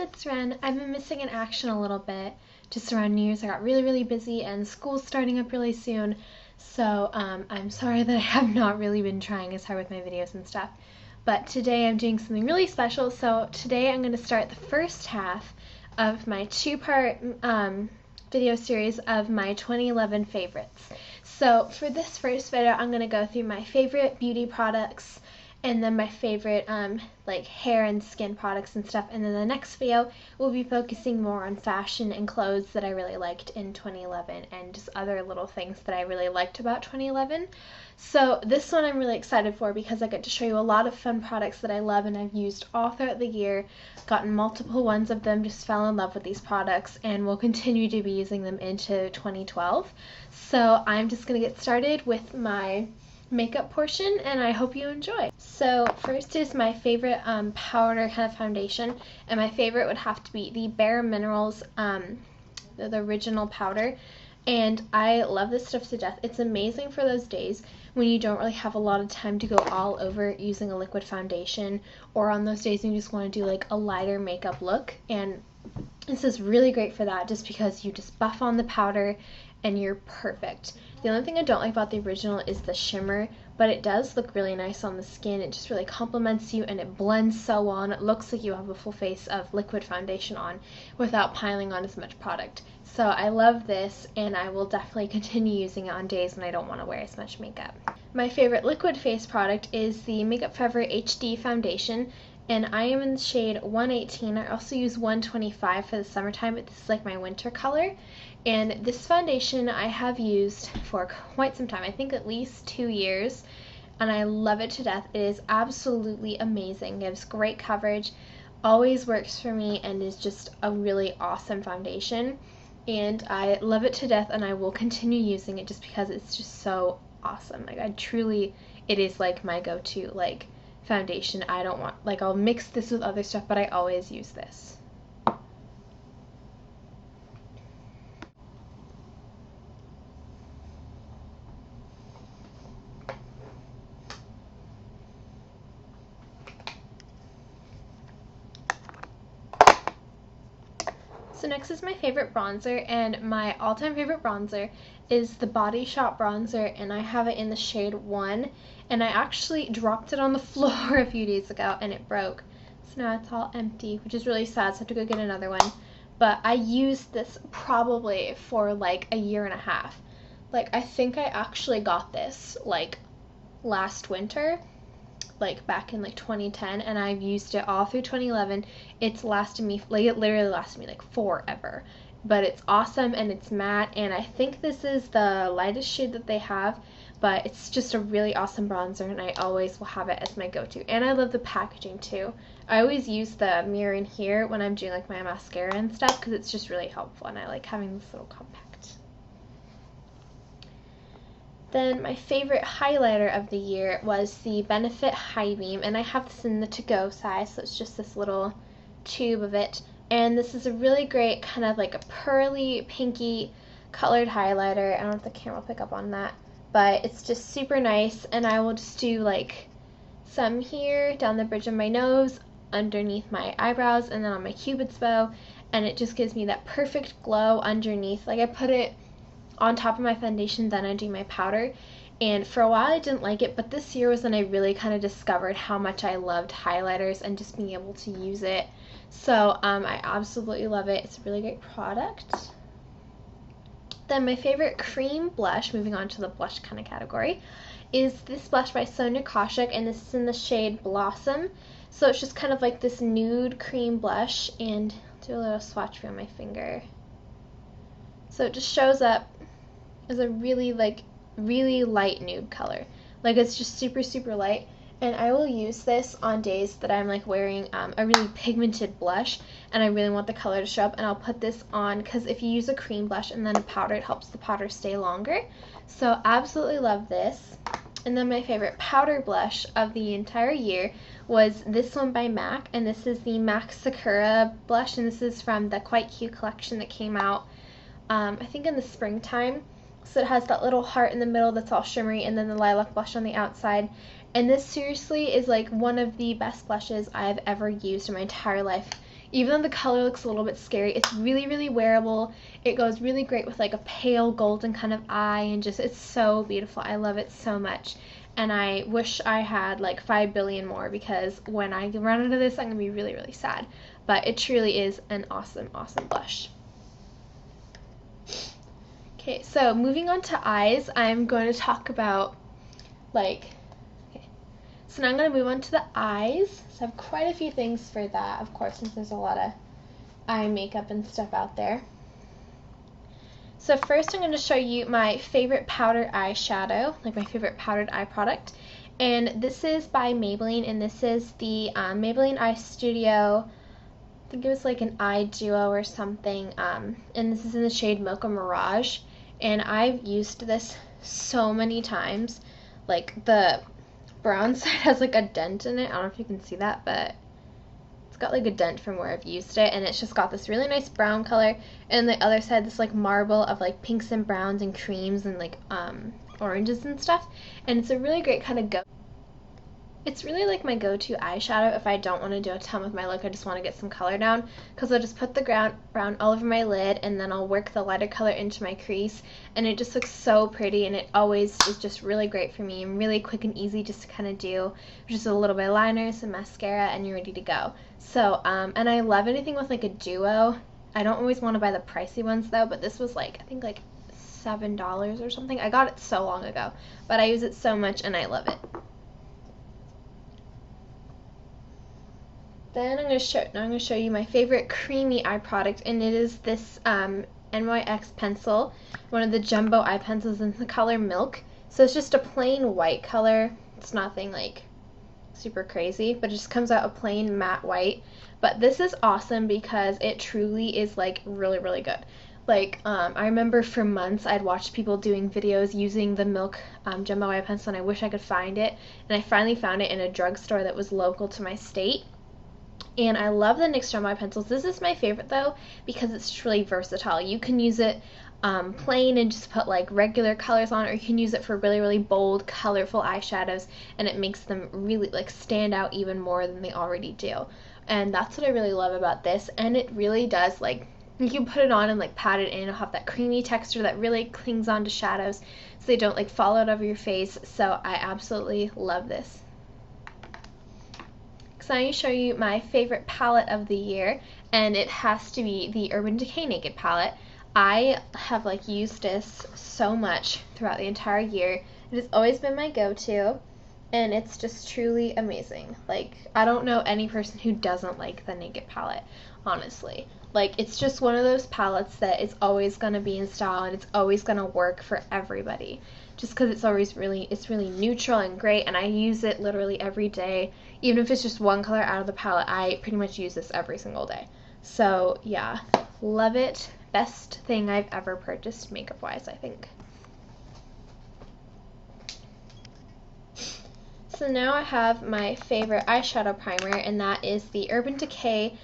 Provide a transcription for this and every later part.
it's Ren. I've been missing in action a little bit. Just around New Year's I got really busy and school's starting up really soon. So I'm sorry that I have not really been trying as hard with my videos and stuff. But today I'm doing something really special. So today I'm going to start the first half of my two-part video series of my 2011 favorites. So for this first video I'm going to go through my favorite beauty products and then my favorite like hair and skin products and stuff, and then the next video will be focusing more on fashion and clothes that I really liked in 2011 and just other little things that I really liked about 2011. So this one I'm really excited for because I get to show you a lot of fun products that I love and I've used all throughout the year, gotten multiple ones of them, just fell in love with these products and will continue to be using them into 2012. So I'm just going to get started with my makeup portion and I hope you enjoy. So first is my favorite powder kind of foundation, and my favorite would have to be the Bare Minerals, the original powder, and I love this stuff to death. It's amazing for those days when you don't really have a lot of time to go all over using a liquid foundation, or on those days when you just want to do like a lighter makeup look, and this is really great for that just because you just buff on the powder and you're perfect. The only thing I don't like about the original is the shimmer, but it does look really nice on the skin. It just really complements you and it blends so well, and it looks like you have a full face of liquid foundation on without piling on as much product. So I love this and I will definitely continue using it on days when I don't want to wear as much makeup. My favorite liquid face product is the Makeup Forever HD foundation, and I am in the shade 118. I also use 125 for the summertime, but this is like my winter color. And this foundation I have used for quite some time, I think at least 2 years, and I love it to death. It is absolutely amazing. It gives great coverage, always works for me, and is just a really awesome foundation. And I love it to death, and I will continue using it just because it's just so awesome. Like, it is like my go-to like foundation. I don't want, like, I'll mix this with other stuff, but I always use this. So next is my favorite bronzer, and my all-time favorite bronzer is the Body Shop bronzer, and I have it in the shade 1, and I actually dropped it on the floor a few days ago and it broke. So now it's all empty, which is really sad, so I have to go get another one. But I used this probably for like a year and a half. Like, I think I actually got this like last winter, like back in like 2010, and I've used it all through 2011. It's lasted me, like, it literally lasted me like forever. But it's awesome and it's matte, and I think this is the lightest shade that they have, but it's just a really awesome bronzer and I always will have it as my go-to. And I love the packaging too. I always use the mirror in here when I'm doing like my mascara and stuff because it's just really helpful, and I like having this little compact. Then my favorite highlighter of the year was the Benefit High Beam, and I have this in the to-go size, so it's just this little tube of it. And this is a really great kind of like a pearly, pinky colored highlighter. I don't know if the camera will pick up on that, but it's just super nice, and I will just do like some here, down the bridge of my nose, underneath my eyebrows, and then on my cupid's bow, and it just gives me that perfect glow underneath. Like, I put it on top of my foundation, then I do my powder, and for a while I didn't like it, but this year was when I really kind of discovered how much I loved highlighters and just being able to use it. So I absolutely love it. It's a really great product. Then my favorite cream blush, moving on to the blush kind of category, is this blush by Sonia Kashuk, and this is in the shade Blossom. So it's just kind of like this nude cream blush, and I'll do a little swatch for my finger. So it just shows up as a really light nude color. Like, it's just super light, and I will use this on days that I'm like wearing a really pigmented blush and I really want the color to show up, and I'll put this on because if you use a cream blush and then a powder, it helps the powder stay longer. So absolutely love this. And then my favorite powder blush of the entire year was this one by MAC, and this is the MAC Sakura blush, and this is from the Quite Cute collection that came out I think in the springtime. So it has that little heart in the middle that's all shimmery, and then the lilac blush on the outside. And this seriously is like one of the best blushes I've ever used in my entire life. Even though the color looks a little bit scary, it's really, really wearable. It goes really great with like a pale golden kind of eye, and just, it's so beautiful. I love it so much. And I wish I had like 5 billion more, because when I run out of this, I'm going to be really, really sad. But it truly is an awesome, awesome blush. Okay, so moving on to eyes, I'm going to talk about so now I'm going to move on to the eyes. So I have quite a few things for that, of course, since there's a lot of eye makeup and stuff out there. So first I'm going to show you my favorite powder eyeshadow, like my favorite powdered eye product. And this is by Maybelline, and this is the Maybelline Eye Studio, I think it was like an eye duo or something, and this is in the shade Mocha Mirage. And I've used this so many times. Like, the brown side has like a dent in it. I don't know if you can see that, but it's got like a dent from where I've used it, and it's just got this really nice brown color, and the other side this like marble of like pinks and browns and creams and like oranges and stuff. And it's a really great kind of it's really like my go-to eyeshadow if I don't want to do a ton with my look. I just want to get some color down, because I'll just put the brown all over my lid, and then I'll work the lighter color into my crease, and it just looks so pretty, and it always is just really great for me and really quick and easy just to kind of do just a little bit of liner, some mascara, and you're ready to go. So and I love anything with like a duo. I don't always want to buy the pricey ones though, but this was like, I think like $7 or something. I got it so long ago, but I use it so much and I love it. Then I'm going to show you my favorite creamy eye product, and it is this NYX pencil, one of the jumbo eye pencils in the color Milk. So it's just a plain white color. It's nothing like super crazy, but it just comes out a plain matte white. But this is awesome because it truly is like really, really good. Like, I remember for months I'd watched people doing videos using the Milk jumbo eye pencil, and I wish I could find it. And I finally found it in a drugstore that was local to my state. And I love the NYX Jumbo Eye pencils. This is my favorite though because it's just really versatile. You can use it plain and just put like regular colors on, or you can use it for really, really bold, colorful eyeshadows, and it makes them really like stand out even more than they already do. And that's what I really love about this. And it really does, like, you can put it on and like pat it in. It'll have that creamy texture that really clings onto shadows so they don't like fall out over your face. So I absolutely love this. So I'm going to show you my favorite palette of the year, and it has to be the Urban Decay Naked palette. I have like used this so much throughout the entire year. It has always been my go-to, and it's just truly amazing. Like, I don't know any person who doesn't like the Naked palette, honestly. Like, it's just one of those palettes that is always going to be in style, and it's always going to work for everybody. Just because it's really neutral and great, and I use it literally every day. Even if it's just one color out of the palette, I pretty much use this every single day. So yeah, love it. Best thing I've ever purchased makeup wise, I think. So now I have my favorite eyeshadow primer, and that is the Urban Decay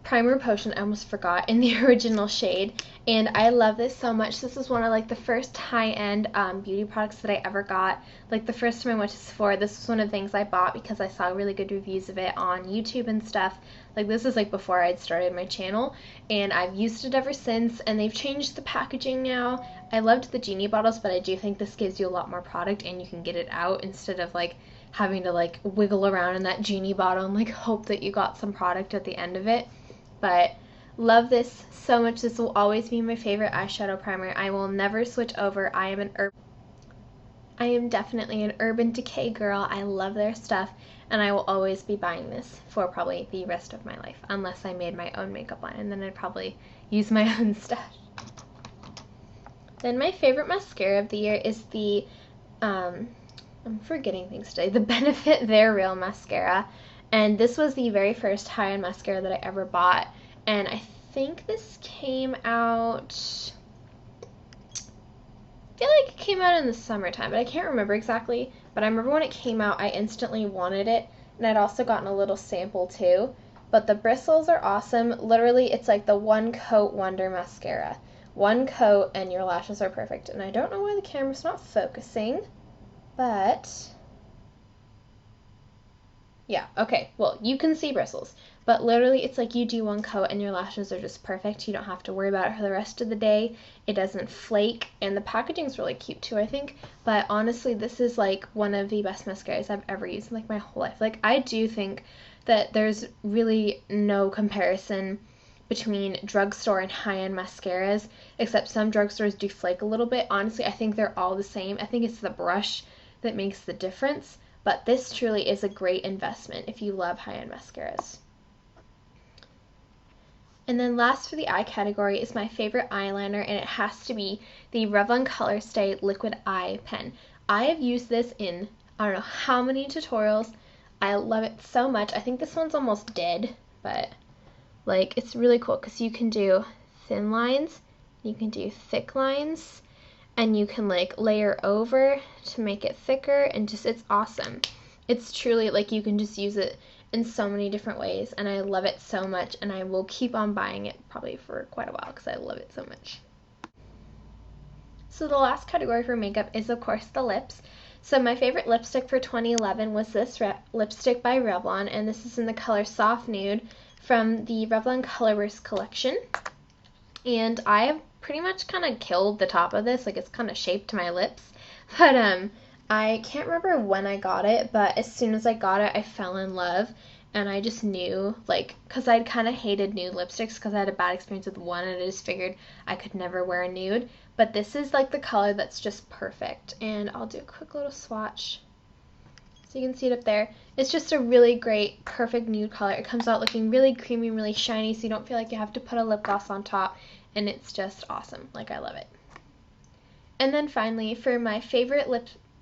Primer Potion. I almost forgot, in the original shade, and I love this so much. This is one of like the first high-end beauty products that I ever got. Like, the first time I went to Sephora, this was one of the things I bought because I saw really good reviews of it on YouTube and stuff. Like, this is like before I'd started my channel, and I've used it ever since, and they've changed the packaging now. I loved the genie bottles, but I do think this gives you a lot more product and you can get it out instead of like having to like wiggle around in that genie bottle and like hope that you got some product at the end of it. But love this so much. This will always be my favorite eyeshadow primer. I will never switch over. I am definitely an Urban Decay girl. I love their stuff, and I will always be buying this for probably the rest of my life, unless I made my own makeup line, and then I'd probably use my own stuff. Then my favorite mascara of the year is the I'm forgetting things today, the Benefit They're Real mascara. And this was the very first high-end mascara that I ever bought. And I think this came out, I feel like it came out in the summertime, but I can't remember exactly. But I remember when it came out, I instantly wanted it. And I'd also gotten a little sample too. But the bristles are awesome. Literally, it's like the One Coat Wonder mascara. One coat and your lashes are perfect. And I don't know why the camera's not focusing, but Yeah, okay. Well, you can see bristles, but literally it's like you do one coat and your lashes are just perfect. You don't have to worry about it for the rest of the day. It doesn't flake, and the packaging's really cute too, I think. But honestly, this is like one of the best mascaras I've ever used in like my whole life. Like, I do think that there's really no comparison between drugstore and high-end mascaras, except some drugstores do flake a little bit. Honestly, I think they're all the same. I think it's the brush that makes the difference. But this truly is a great investment if you love high-end mascaras. And then last for the eye category is my favorite eyeliner, and it has to be the Revlon Color Stay Liquid Eye Pen. I have used this in I don't know how many tutorials. I love it so much. I think this one's almost dead, but like it's really cool because you can do thin lines, you can do thick lines, and you can like layer over to make it thicker, and just it's awesome. It's truly like you can just use it in so many different ways, and I love it so much, and I will keep on buying it probably for quite a while because I love it so much. So the last category for makeup is of course the lips. So my favorite lipstick for 2011 was this lipstick by Revlon, and this is in the color Soft Nude from the Revlon Colorburst collection. And I have pretty much kind of killed the top of this, like it's kind of shaped to my lips. But I can't remember when I got it, but as soon as I got it, I fell in love. And I just knew, like, because I'd kind of hated nude lipsticks because I had a bad experience with one, and I just figured I could never wear a nude. But this is like the color that's just perfect. And I'll do a quick little swatch so you can see it up there. It's just a really great, perfect nude color. It comes out looking really creamy, really shiny, so you don't feel like you have to put a lip gloss on top. And it's just awesome. Like, I love it. And then finally, for my favorite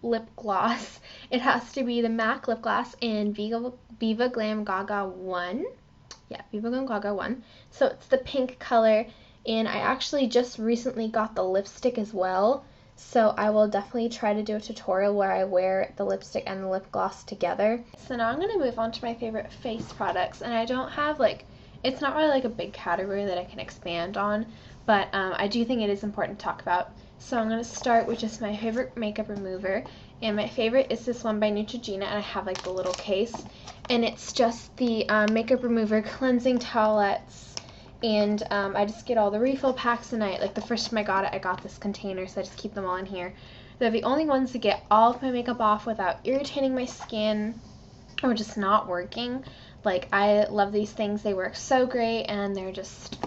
lip gloss, it has to be the MAC lip gloss in Viva Glam Gaga 1. Yeah, Viva Glam Gaga 1. So it's the pink color, and I actually just recently got the lipstick as well. So I will definitely try to do a tutorial where I wear the lipstick and the lip gloss together. So now I'm going to move on to my favorite face products, and I don't have like, it's not really like a big category that I can expand on, but I do think it is important to talk about. So I'm going to start with just my favorite makeup remover, and my favorite is this one by Neutrogena, and I have like the little case, and it's just the makeup remover cleansing towelettes. And I just get all the refill packs, and like the first time I got this container, so I just keep them all in here. They're the only ones to get all of my makeup off without irritating my skin or just not working. Like, I love these things. They work so great, and they're just,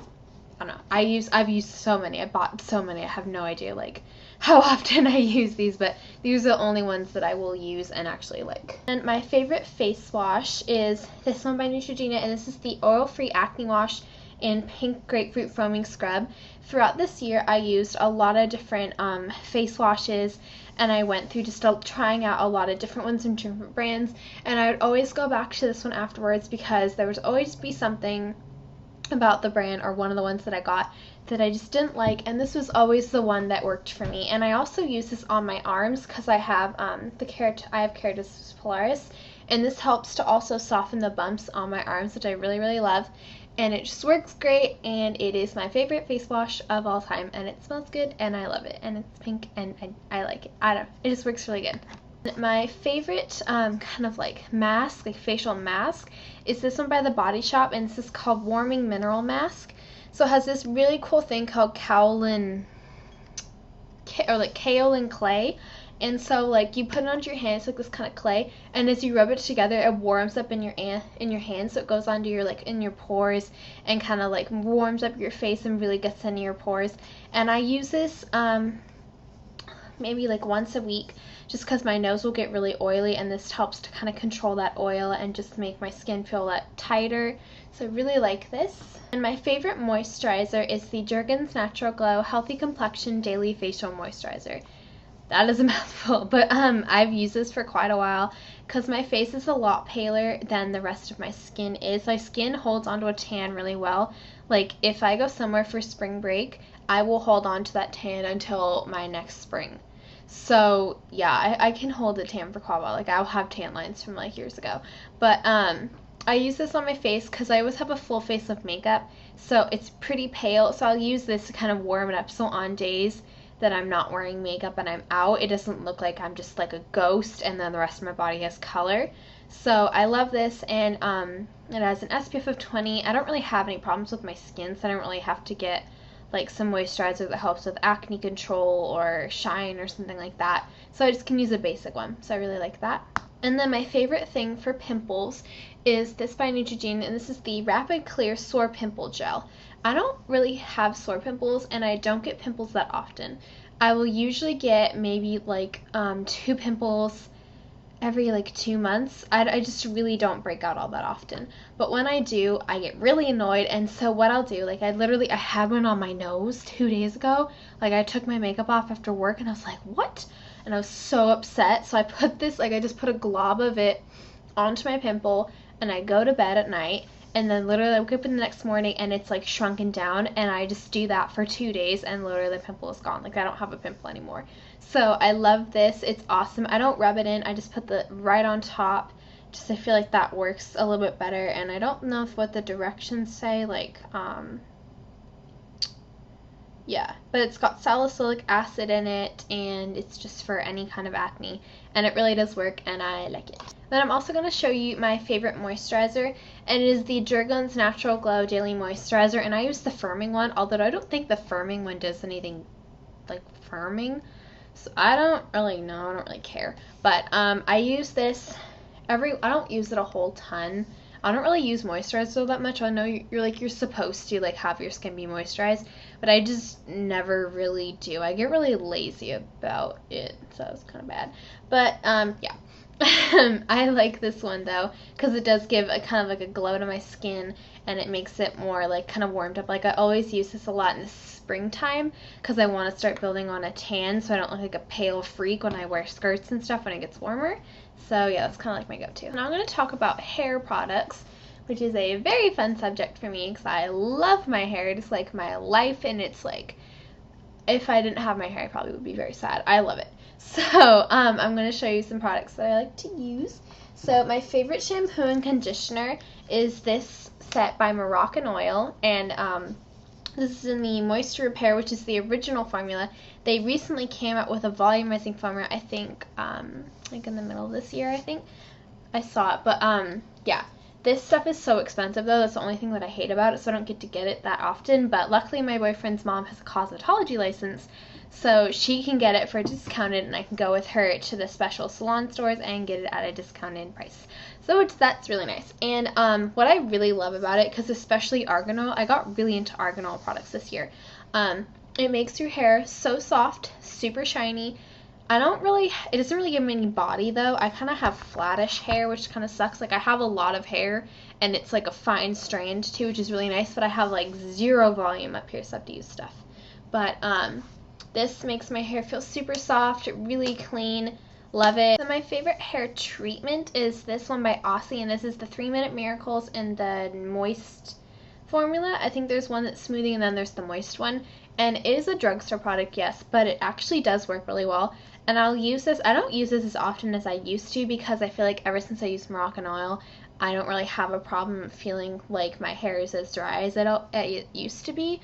I don't know. I've used so many. I bought so many. I have no idea like how often I use these, but these are the only ones that I will use and actually like. And my favorite face wash is this one by Neutrogena, and this is the oil-free acne wash in pink grapefruit foaming scrub. Throughout this year, I used a lot of different face washes, and I went through just trying out a lot of different ones from different brands, and I would always go back to this one afterwards because there would always be something about the brand or one of the ones that I got that I just didn't like, and this was always the one that worked for me. And I also use this on my arms because I have I have keratosis pilaris, and this helps to also soften the bumps on my arms, which I really, really love. And it just works great, and it is my favorite face wash of all time, and it smells good, and I love it, and it's pink, and I like it. I don't know, it just works really good. My favorite kind of like mask, like facial mask, is this one by The Body Shop, and this is called Warming Mineral Mask. So it has this really cool thing called kaolin clay. And so like you put it onto your hands like this kind of clay, and as you rub it together, it warms up in your hands, so it goes onto your like in your pores and kind of like warms up your face and really gets into your pores. And I use this maybe like once a week just because my nose will get really oily, and this helps to kind of control that oil and just make my skin feel a lot tighter. So I really like this. And my favorite moisturizer is the Jergens Natural Glow Healthy Complexion Daily Facial Moisturizer. That is a mouthful, but I've used this for quite a while because my face is a lot paler than the rest of my skin is. My skin holds onto a tan really well. Like, if I go somewhere for spring break, I will hold on to that tan until my next spring. So, yeah, I can hold a tan for quite a while. Like, I'll have tan lines from, like, years ago. But I use this on my face because I always have a full face of makeup, so it's pretty pale. So I'll use this to kind of warm it up, so on days that I'm not wearing makeup and I'm out, it doesn't look like I'm just like a ghost and then the rest of my body has color. So I love this, and it has an SPF of 20. I don't really have any problems with my skin, so I don't really have to get like some moisturizer that helps with acne control or shine or something like that. So I just can use a basic one. So I really like that. And then my favorite thing for pimples is this by Neutrogena, and this is the Rapid Clear Sore Pimple Gel. I don't really have sore pimples, and I don't get pimples that often. I will usually get maybe like 2 pimples every like 2 months. I just really don't break out all that often. But when I do, I get really annoyed, and so what I'll do, like I had one on my nose 2 days ago. Like I took my makeup off after work and I was like, what? And I was so upset. So I put this, like I just put a glob of it onto my pimple, and I go to bed at night, and then literally I wake up in the next morning and it's like shrunken down, and I just do that for 2 days and literally the pimple is gone. Like I don't have a pimple anymore. So I love this. It's awesome. I don't rub it in. I just put the right on top. Just I feel like that works a little bit better, and I don't know what the directions say, like yeah, but it's got salicylic acid in it, and it's just for any kind of acne, and it really does work, and I like it. Then I'm also going to show you my favorite moisturizer, and it is the Jergens Natural Glow Daily Moisturizer, and I use the firming one, although I don't think the firming one does anything like firming, so I don't really know, I don't really care, but I use this I don't use it a whole ton. I don't really use moisturizer that much. I know you're supposed to like have your skin be moisturized, but I just never really do. I get really lazy about it, so it's kind of bad. But yeah. I like this one though, because it does give a kind of like a glow to my skin, and it makes it more like kind of warmed up. Like I always use this a lot in the springtime because I want to start building on a tan, so I don't look like a pale freak when I wear skirts and stuff when it gets warmer. So yeah, that's kind of like my go-to. Now I'm going to talk about hair products, which is a very fun subject for me because I love my hair. It's like my life, and it's like if I didn't have my hair, I probably would be very sad. I love it. So I'm going to show you some products that I like to use. So my favorite shampoo and conditioner is this set by Moroccan Oil, and this is in the Moisture Repair, which is the original formula. They recently came out with a volumizing formula, I think, like in the middle of this year, I think. I saw it, but yeah. This stuff is so expensive, though. That's the only thing that I hate about it, so I don't get to get it that often. But luckily, my boyfriend's mom has a cosmetology license, so she can get it for discounted, and I can go with her to the special salon stores and get it at a discounted price. So that's really nice. And what I really love about it, because especially argan oil, I got really into argan oil products this year. It makes your hair so soft, super shiny. It doesn't really give me any body though. I kind of have flattish hair, which kind of sucks. Like I have a lot of hair, and it's like a fine strand too, which is really nice, but I have like zero volume up here, so I have to use stuff. But this makes my hair feel super soft, really clean. Love it. So my favorite hair treatment is this one by Aussie, and this is the 3-Minute Miracles in the moist formula. I think there's one that's smoothing, and then there's the moist one. And it is a drugstore product, yes, but it actually does work really well. And I'll use this. I don't use this as often as I used to because I feel like ever since I used Moroccan Oil, I don't really have a problem feeling like my hair is as dry as it used to be.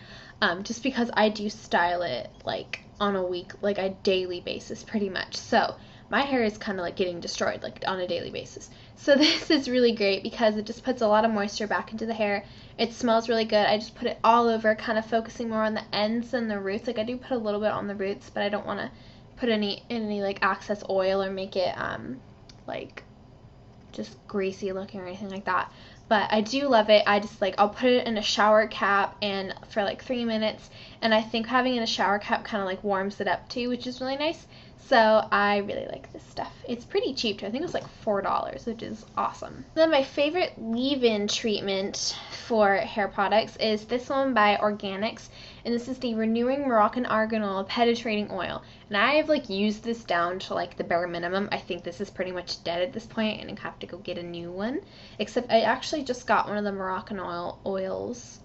Just because I do style it like on a daily basis pretty much. So my hair is kind of like getting destroyed like on a daily basis. So this is really great because it just puts a lot of moisture back into the hair. It smells really good. I just put it all over, kind of focusing more on the ends than the roots. Like I do put a little bit on the roots, but I don't want to put any like excess oil or make it like just greasy looking or anything like that. But I do love it. I just I'll put it in a shower cap and for like 3 minutes, and I think having it in a shower cap kind of like warms it up too, which is really nice. So I really like this stuff. It's pretty cheap too. I think it was like $4, which is awesome. Then my favorite leave-in treatment for hair products is this one by Organics, and this is the Renewing Moroccan Argan Oil Penetrating Oil. And I have used this down to like the bare minimum. I think this is pretty much dead at this point, and I have to go get a new one. Except I actually just got one of the Moroccan oils,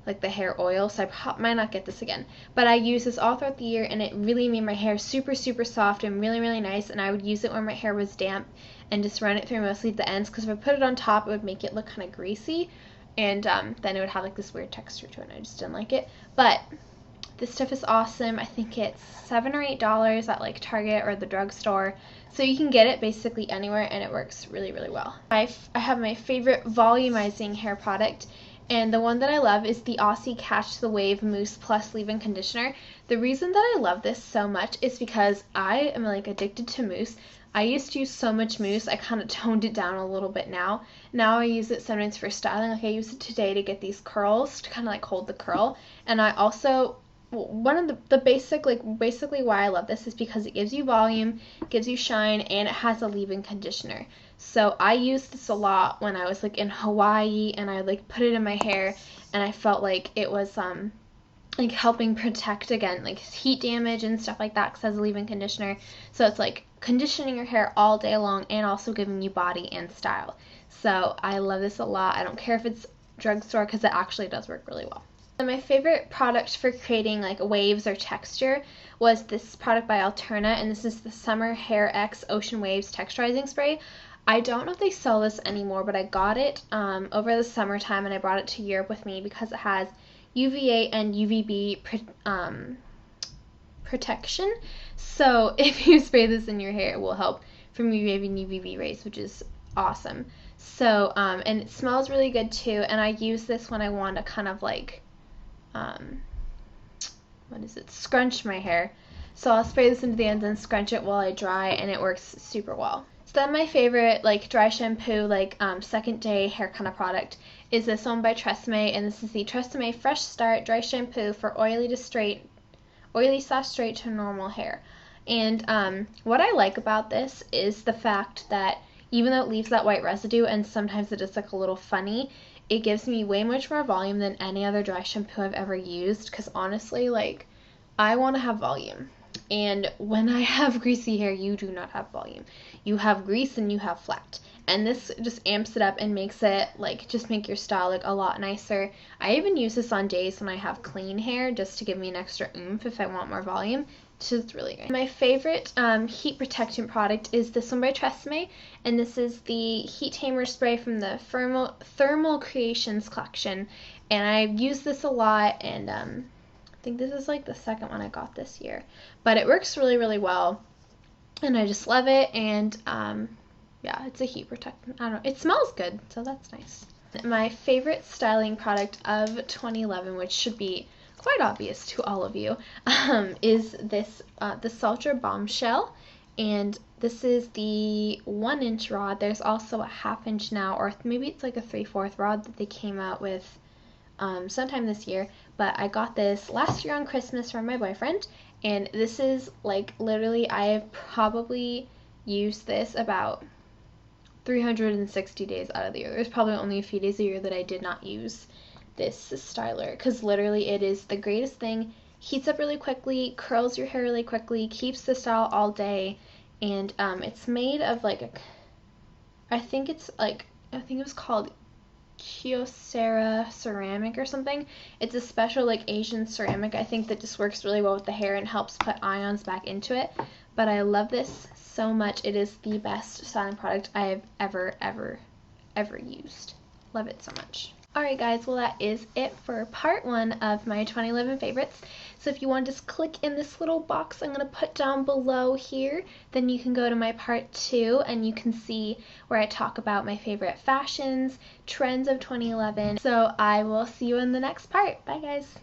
like the hair oil, so I might not get this again. But I use this all throughout the year, and it really made my hair super, super soft and really, really nice. And I would use it when my hair was damp and just run it through mostly the ends, because if I put it on top, it would make it look kind of greasy, and then it would have like this weird texture to it, and I just didn't like it. But This stuff is awesome. I think it's $7 or $8 at like Target or the drugstore. So you can get it basically anywhere, and it works really, really well. I have my favorite volumizing hair product, and the one that I love is the Aussie Catch the Wave Mousse Plus Leave-In Conditioner. The reason that I love this so much is because I am like addicted to mousse. I used to use so much mousse, I kind of toned it down a little bit now. Now I use it sometimes for styling. Like I used it today to get these curls, to kind of like hold the curl. And I also, one of the basically why I love this is because it gives you volume, gives you shine, and it has a leave-in conditioner. So I used this a lot when I was like in Hawaii, and I like put it in my hair, and I felt like it was like helping protect against like heat damage and stuff like that, because it has a leave-in conditioner. So it's like conditioning your hair all day long and also giving you body and style. So I love this a lot. I don't care if it's drugstore, because it actually does work really well. And my favorite product for creating like waves or texture was this product by Alterna, and this is the Summer Hair X Ocean Waves Texturizing Spray. I don't know if they sell this anymore, but I got it over the summertime, and I brought it to Europe with me because it has UVA and UVB protection. So if you spray this in your hair, it will help from UVA and UVB rays, which is awesome. So and it smells really good too, and I use this when I want to kind of like scrunch my hair. So I'll spray this into the ends and scrunch it while I dry, and it works super well. So then my favorite like dry shampoo, like second day hair kind of product is this one by Tresemme, and this is the Tresemme Fresh Start Dry Shampoo for oily straight to normal hair. And what I like about this is the fact that even though it leaves that white residue and sometimes it is like a little funny, it gives me way much more volume than any other dry shampoo I've ever used, because honestly, like, I want to have volume. And when I have greasy hair, you do not have volume. You have grease and you have flat. And this just amps it up and makes it, like, just make your style look a lot nicer. I even use this on days when I have clean hair just to give me an extra oomph if I want more volume. It's really great. My favorite heat protectant product is this one by Tresemme, and this is the Heat Tamer Spray from the Thermal Creations collection. And I've used this a lot, and I think this is like the second one I got this year. But it works really, really well, and I just love it. And yeah, it's a heat protectant. I don't know, it smells good, so that's nice. My favorite styling product of 2011, which should be quite obvious to all of you, is this the Xoxo Bombshell, and this is the 1-inch rod. There's also a 1/2 inch now, or maybe it's like a 3/4 rod that they came out with sometime this year, but I got this last year on Christmas from my boyfriend, and this is like literally, I have probably used this about 360 days out of the year. There's probably only a few days a year that I did not use this styler, because literally it is the greatest thing. Heats up really quickly, curls your hair really quickly, keeps the style all day, and it's made of like I think it was called Kyocera ceramic or something. It's a special like Asian ceramic, I think, that just works really well with the hair and helps put ions back into it. But I love this so much. It is the best styling product I have ever used. Love it so much. Alright guys, well that is it for part 1 of my 2011 favorites. So if you want to just click in this little box I'm going to put down below here, then you can go to my part 2 and you can see where I talk about my favorite fashions, trends of 2011. So I will see you in the next part. Bye guys!